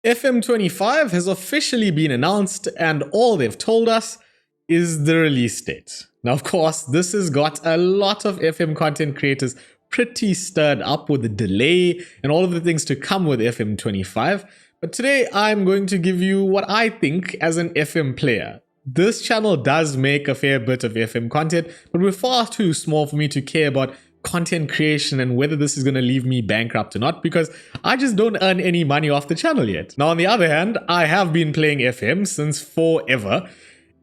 FM25 has officially been announced, and all they've told us is the release date. Now, of course, this has got a lot of FM content creators pretty stirred up with the delay and all of the things to come with FM25. But today I'm going to give you what I think as an FM player. This channel does make a fair bit of FM content, but we're far too small for me to care about content creation and whether this is going to leave me bankrupt or not, because I just don't earn any money off the channel yet. Now, on the other hand, I have been playing FM since forever,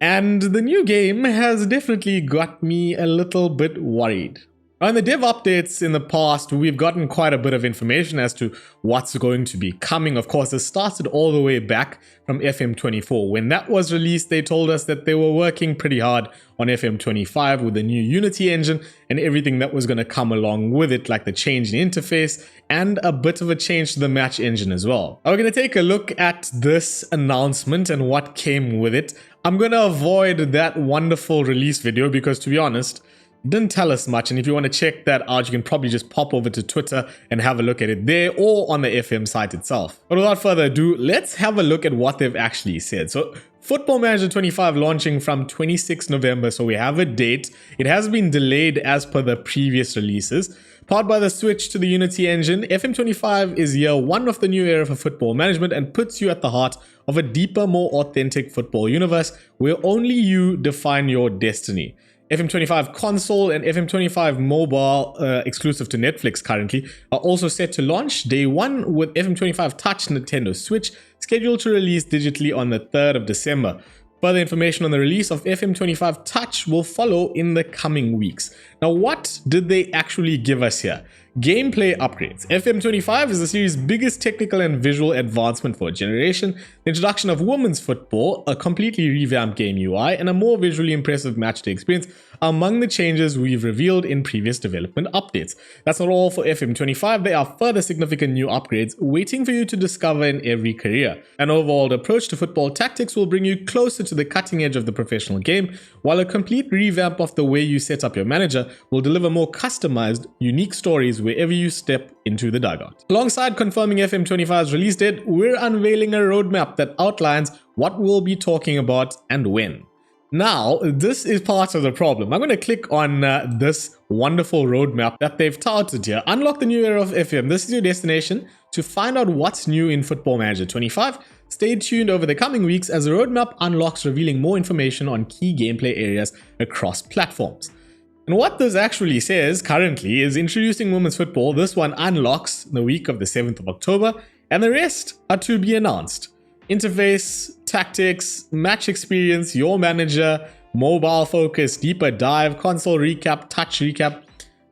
and the new game has definitely got me a little bit worried. On the dev updates in the past, we've gotten quite a bit of information as to what's going to be coming. Of course, this started all the way back from FM24. When that was released, they told us that they were working pretty hard on FM25 with the new Unity engine and everything that was going to come along with it, like the change in interface and a bit of a change to the match engine as well. Now, we're going to take a look at this announcement and what came with it. I'm going to avoid that wonderful release video because, to be honest, didn't tell us much, and if you want to check that out, you can probably just pop over to Twitter and have a look at it there or on the FM site itself. But without further ado, let's have a look at what they've actually said. So Football Manager 25 launching from 26 November, so we have a date. It has been delayed as per the previous releases. Powered by the switch to the Unity engine, FM25 is year one of the new era for football management and puts you at the heart of a deeper, more authentic football universe where only you define your destiny. FM25 console and FM25 mobile, exclusive to Netflix currently, are also set to launch day one, with FM25 Touch Nintendo Switch scheduled to release digitally on the 3rd of December. Further information on the release of FM25 Touch will follow in the coming weeks. Now, what did they actually give us here? Gameplay upgrades. FM25 is the series' biggest technical and visual advancement for a generation. The introduction of women's football, a completely revamped game UI, and a more visually impressive matchday experience are among the changes we've revealed in previous development updates. That's not all for FM25. There are further significant new upgrades waiting for you to discover in every career. An overhauled approach to football tactics will bring you closer to the cutting edge of the professional game, while a complete revamp of the way you set up your manager will deliver more customized, unique stories wherever you step into the dugout. Alongside confirming FM25's release date, we're unveiling a roadmap that outlines what we'll be talking about and when. Now, this is part of the problem. I'm going to click on this wonderful roadmap that they've touted here. Unlock the new era of FM. This is your destination to find out what's new in Football Manager 25. Stay tuned over the coming weeks as the roadmap unlocks, revealing more information on key gameplay areas across platforms. And what this actually says currently is introducing women's football. This one unlocks the week of the 7th of October, and the rest are to be announced. Interface, tactics, match experience, your manager, mobile focus, deeper dive, console recap, touch recap.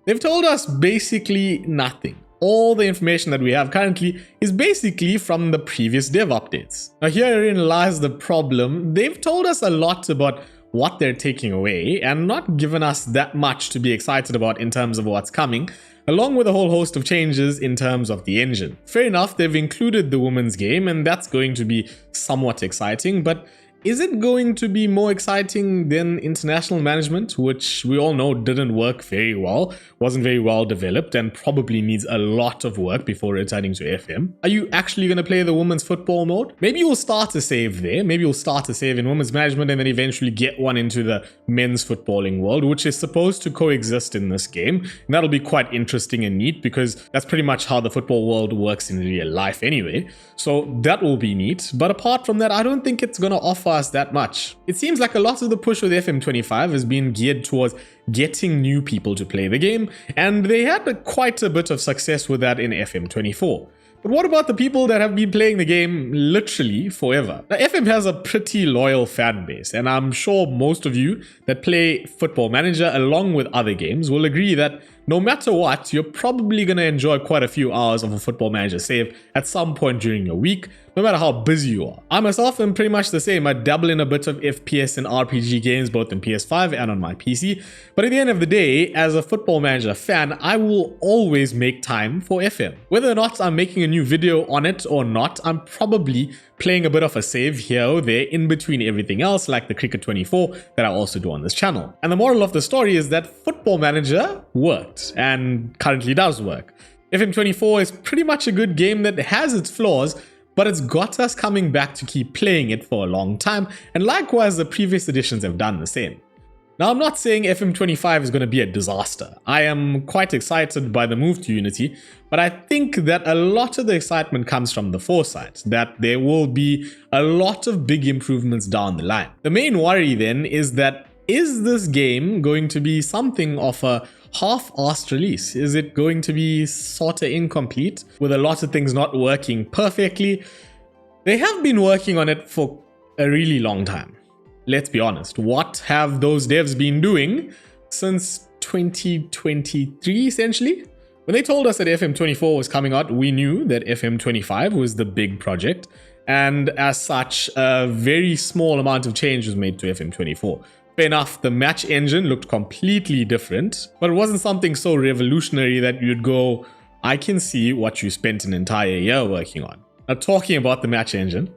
They've told us basically nothing. All the information that we have currently is basically from the previous dev updates. Now, herein lies the problem. They've told us a lot about what they're taking away and not given us that much to be excited about in terms of what's coming, along with a whole host of changes in terms of the engine. Fair enough, they've included the women's game, and that's going to be somewhat exciting, but is it going to be more exciting than international management, which we all know didn't work very well, wasn't very well developed, and probably needs a lot of work before returning to FM? Are you actually going to play the women's football mode? Maybe you'll start a save there. Maybe you'll start a save in women's management and then eventually get one into the men's footballing world, which is supposed to coexist in this game. And that'll be quite interesting and neat because that's pretty much how the football world works in real life anyway. So that will be neat. But apart from that, I don't think it's going to offer us that much. It seems like a lot of the push with FM25 has been geared towards getting new people to play the game, and they had quite a bit of success with that in FM24. But what about the people that have been playing the game literally forever? Now, FM has a pretty loyal fan base, and I'm sure most of you that play Football Manager along with other games will agree that no matter what, you're probably going to enjoy quite a few hours of a Football Manager save at some point during your week, no matter how busy you are. I myself am pretty much the same. I dabble in a bit of FPS and RPG games both in PS5 and on my PC, but at the end of the day, as a Football Manager fan, I will always make time for FM. Whether or not I'm making a new video on it or not, I'm probably playing a bit of a save here or there in between everything else, like the Cricket 24 that I also do on this channel. And the moral of the story is that Football Manager worked and currently does work. FM24 is pretty much a good game that has its flaws, but it's got us coming back to keep playing it for a long time, and likewise the previous editions have done the same. Now, I'm not saying FM25 is going to be a disaster. I am quite excited by the move to Unity, but I think that a lot of the excitement comes from the foresight, that there will be a lot of big improvements down the line. The main worry then is that, is this game going to be something of a half-assed release? Is it going to be sort of incomplete, with a lot of things not working perfectly? They have been working on it for a really long time. Let's be honest, what have those devs been doing since 2023, essentially? When they told us that FM24 was coming out, we knew that FM25 was the big project, and as such, a very small amount of change was made to FM24. Fair enough, the match engine looked completely different, but it wasn't something so revolutionary that you'd go, I can see what you spent an entire year working on. Now, talking about the match engine,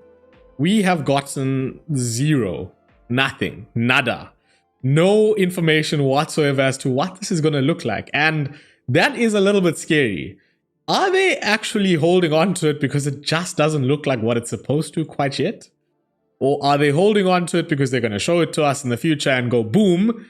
we have gotten zero. Nothing, nada, no information whatsoever as to what this is going to look like, and that is a little bit scary. Are they actually holding on to it because it just doesn't look like what it's supposed to quite yet? Or are they holding on to it because they're going to show it to us in the future and go, boom,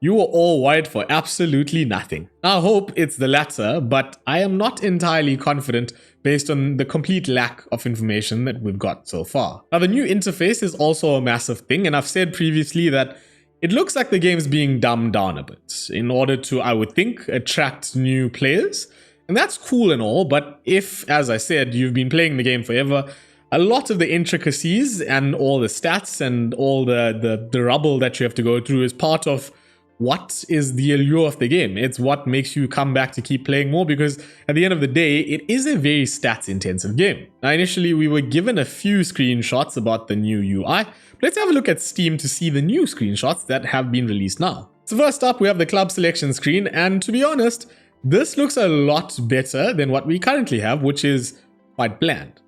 you were all wired for absolutely nothing? I hope it's the latter, but I am not entirely confident based on the complete lack of information that we've got so far. Now, the new interface is also a massive thing, and I've said previously that it looks like the game's being dumbed down a bit in order to, I would think, attract new players. And that's cool and all, but if, as I said, you've been playing the game forever, a lot of the intricacies and all the stats and all the rubble that you have to go through is part of what is the allure of the game. It's what makes you come back to keep playing more, because at the end of the day, it is a very stats intensive game. Now, initially we were given a few screenshots about the new UI. Let's have a look at Steam to see the new screenshots that have been released now. So first up, we have the club selection screen, and to be honest, this looks a lot better than what we currently have, which is quite bland.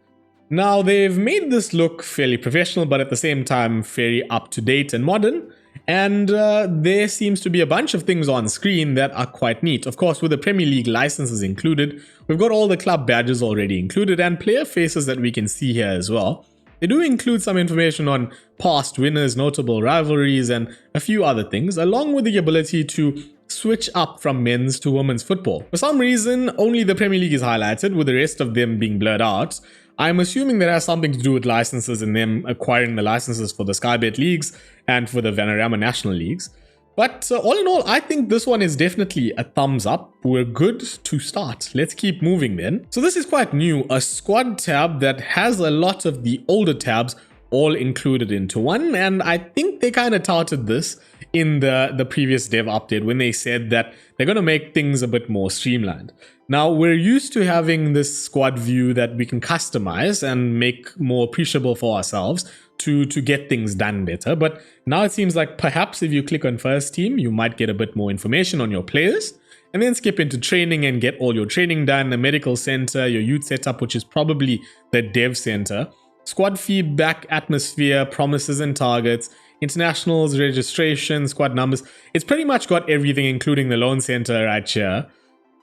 Now, they've made this look fairly professional, but at the same time very up-to-date and modern. And there seems to be a bunch of things on screen that are quite neat. Of course, with the Premier League licenses included, we've got all the club badges already included and player faces that we can see here as well. They do include some information on past winners, notable rivalries, and a few other things, along with the ability to switch up from men's to women's football. For some reason, only the Premier League is highlighted, with the rest of them being blurred out. I'm assuming that has something to do with licenses and them acquiring the licenses for the Sky Bet leagues and for the Vanarama National Leagues. But all in all, I think this one is definitely a thumbs up. We're good to start. Let's keep moving then. So this is quite new, a squad tab that has a lot of the older tabs all included into one, and I think they kind of touted this in the previous dev update when they said that they're going to make things a bit more streamlined. Now, we're used to having this squad view that we can customize and make more appreciable for ourselves to get things done better, but now it seems like perhaps if you click on first team, you might get a bit more information on your players, and then skip into training and get all your training done, the medical center, your youth setup, which is probably the dev center, squad feedback, atmosphere, promises and targets, internationals, registration, squad numbers. It's pretty much got everything, including the loan center right here,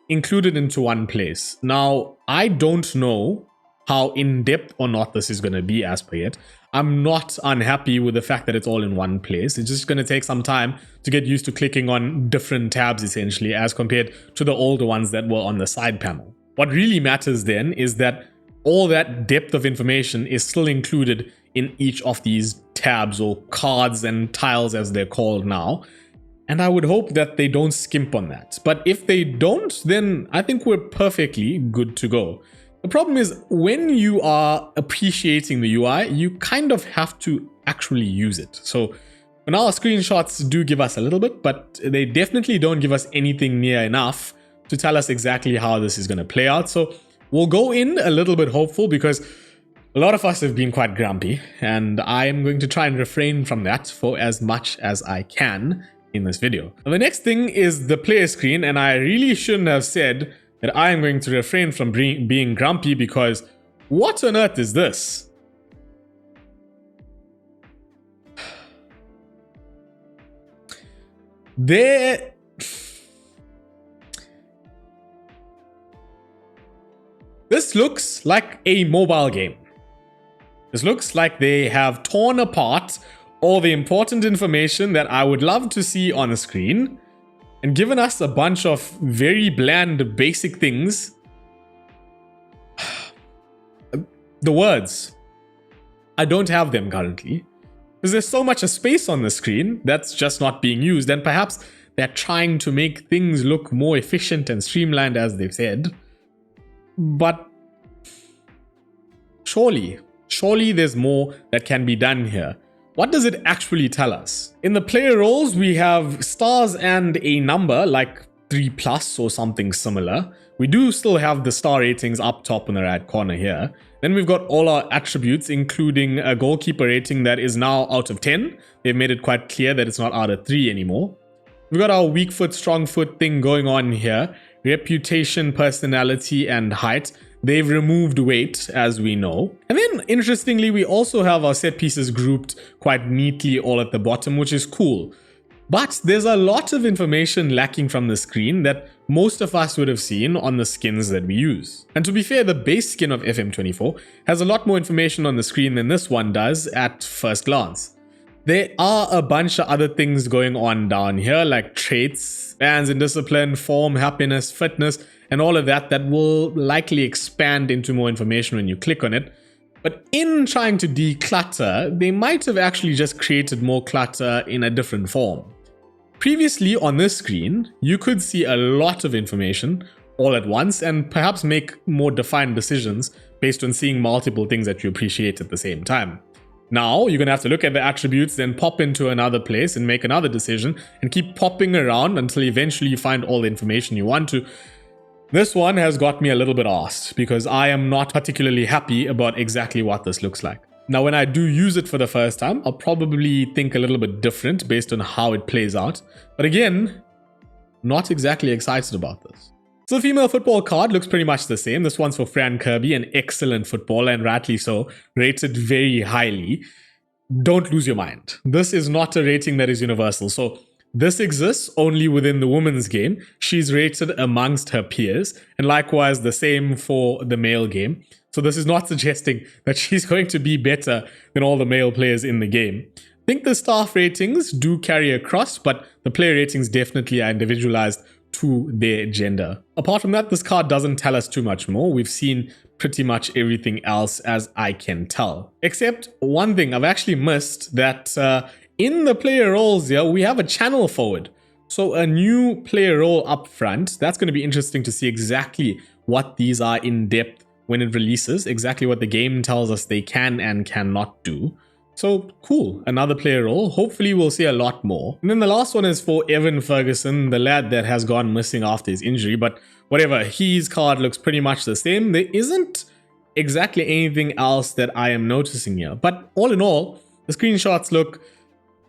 included into one place. Now, I don't know how in-depth or not this is going to be as per yet. I'm not unhappy with the fact that it's all in one place. It's just going to take some time to get used to clicking on different tabs, essentially, as compared to the older ones that were on the side panel. What really matters then is that all that depth of information is still included in each of these tabs, or cards and tiles as they're called now. And I would hope that they don't skimp on that. But if they don't, then I think we're perfectly good to go. The problem is, when you are appreciating the UI, you kind of have to actually use it. So for now, our screenshots do give us a little bit, but they definitely don't give us anything near enough to tell us exactly how this is going to play out. So we'll go in a little bit hopeful, because a lot of us have been quite grumpy, and I am going to try and refrain from that for as much as I can in this video. Now, the next thing is the player screen, and I really shouldn't have said that I am going to refrain from being grumpy, because what on earth is this? This looks like a mobile game. This looks like they have torn apart all the important information that I would love to see on a screen and given us a bunch of very bland, basic things. The words, I don't have them currently because there's so much space on the screen that's just not being used, and perhaps they're trying to make things look more efficient and streamlined, as they've said. But surely there's more that can be done here. What does it actually tell us? In the player roles, we have stars and a number like 3+ or something similar. We do still have the star ratings up top in the right corner here. Then we've got all our attributes, including a goalkeeper rating that is now out of 10. They've made it quite clear that it's not out of 3 anymore. We've got our weak foot, strong foot thing going on here. Reputation, personality, and height. They've removed weight, as we know. And then, interestingly, we also have our set pieces grouped quite neatly all at the bottom, which is cool. But there's a lot of information lacking from the screen that most of us would have seen on the skins that we use. And to be fair, the base skin of FM24 has a lot more information on the screen than this one does at first glance. There are a bunch of other things going on down here, like traits, bands in discipline, form, happiness, fitness, and all of that will likely expand into more information when you click on it. But in trying to declutter, they might have actually just created more clutter in a different form. Previously on this screen, you could see a lot of information all at once and perhaps make more defined decisions based on seeing multiple things that you appreciate at the same time. Now, you're going to have to look at the attributes, then pop into another place and make another decision and keep popping around until eventually you find all the information you want to. This one has got me a little bit arsed because I am not particularly happy about exactly what this looks like. Now, when I do use it for the first time, I'll probably think a little bit different based on how it plays out. But again, not exactly excited about this. So the female football card looks pretty much the same. This one's for Fran Kirby, an excellent footballer and rightly so, rated very highly. Don't lose your mind. This is not a rating that is universal. So this exists only within the women's game. She's rated amongst her peers, and likewise the same for the male game. So this is not suggesting that she's going to be better than all the male players in the game. I think the staff ratings do carry across, but the player ratings definitely are individualized to their gender. Apart from that, this card doesn't tell us too much more. We've seen pretty much everything else as I can tell. Except one thing I've actually missed, that in the player roles here, we have a channel forward. So a new player role up front. That's going to be interesting to see exactly what these are in depth when it releases, exactly what the game tells us they can and cannot do. So cool, another player role. Hopefully we'll see a lot more. And then the last one is for Evan Ferguson, the lad that has gone missing after his injury, but whatever, his card looks pretty much the same. There isn't exactly anything else that I am noticing here, but all in all, the screenshots look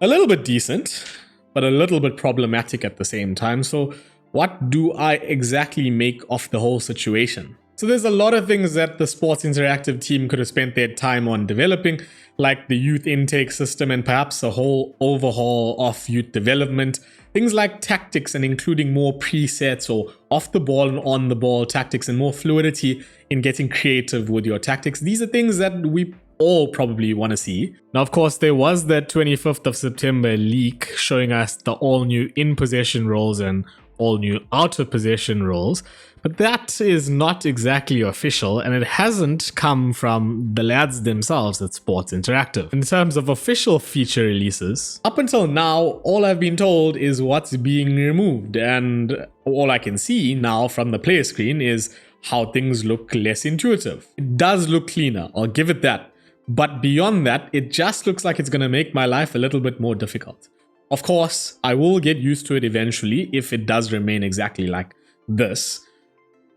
a little bit decent, but a little bit problematic at the same time. So what do I exactly make of the whole situation? So there's a lot of things that the Sports Interactive team could have spent their time on developing, like the youth intake system and perhaps a whole overhaul of youth development. Things like tactics and including more presets or off the ball and on the ball tactics and more fluidity in getting creative with your tactics. These are things that we all probably want to see. Now, of course, there was that 25th of September leak showing us the all new in possession roles and all new out of possession roles, but that is not exactly official and it hasn't come from the lads themselves at Sports Interactive. In terms of official feature releases, up until now, all I've been told is what's being removed, and all I can see now from the player screen is how things look less intuitive. It does look cleaner, I'll give it that, but beyond that, it just looks like it's going to make my life a little bit more difficult. Of course, I will get used to it eventually if it does remain exactly like this.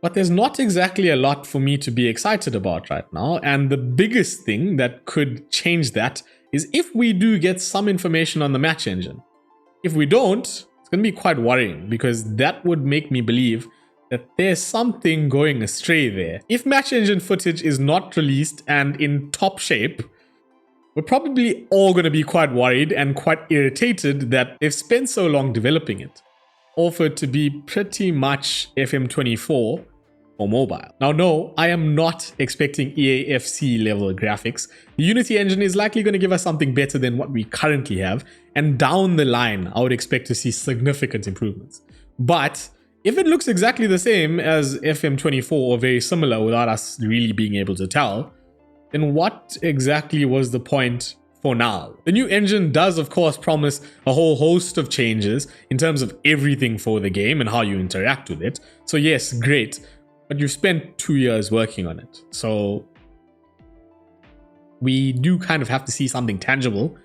But there's not exactly a lot for me to be excited about right now. And the biggest thing that could change that is if we do get some information on the match engine. If we don't, it's going to be quite worrying because that would make me believe that there's something going astray there. If match engine footage is not released and in top shape, we're probably all going to be quite worried and quite irritated that they've spent so long developing it. All for it to be pretty much FM24 for mobile. Now, no, I am not expecting EAFC level graphics. The Unity engine is likely going to give us something better than what we currently have, and down the line, I would expect to see significant improvements. But if it looks exactly the same as FM24 or very similar without us really being able to tell, then what exactly was the point for now? The new engine does, of course, promise a whole host of changes in terms of everything for the game and how you interact with it. So yes, great, but you've spent 2 years working on it. So we do kind of have to see something tangible.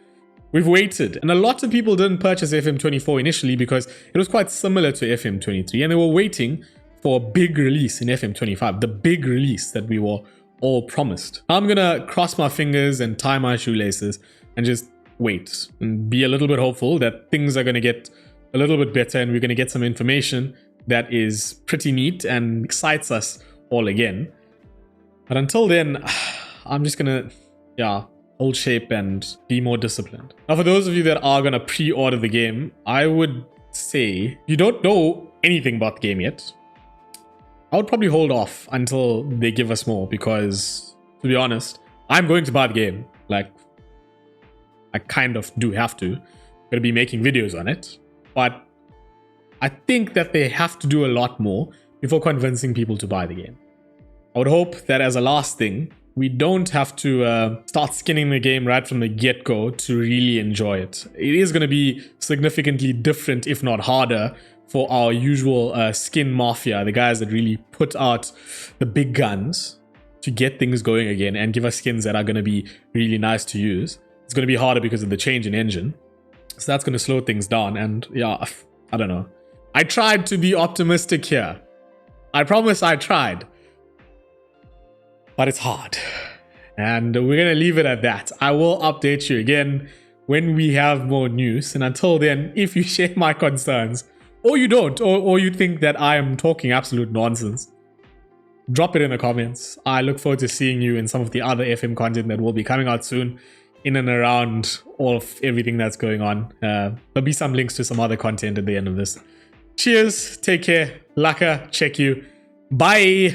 We've waited, and a lot of people didn't purchase FM24 initially because it was quite similar to FM23, and they were waiting for a big release in FM25, the big release that we were all promised. I'm gonna cross my fingers and tie my shoelaces and just wait and be a little bit hopeful that things are gonna get a little bit better and we're gonna get some information that is pretty neat and excites us all again. But until then, I'm just gonna, hold shape and be more disciplined. Now, for those of you that are gonna pre-order the game, I would say you don't know anything about the game yet. I would probably hold off until they give us more because, to be honest, I'm going to buy the game. Like, I kind of do have to. I'm gonna be making videos on it. But I think that they have to do a lot more before convincing people to buy the game. I would hope that as a last thing, we don't have to start skinning the game right from the get-go to really enjoy it. It is going to be significantly different, if not harder, for our usual skin mafia, the guys that really put out the big guns to get things going again and give us skins that are going to be really nice to use. It's going to be harder because of the change in engine. So that's going to slow things down. And yeah, I don't know. I tried to be optimistic here. I promise I tried. But it's hard. And we're going to leave it at that. I will update you again when we have more news. And until then, if you share my concerns, or you don't, or you think that I am talking absolute nonsense, drop it in the comments. I look forward to seeing you in some of the other FM content that will be coming out soon in and around all of everything that's going on. There'll be some links to some other content at the end of this. Cheers, take care, laka, check you, bye.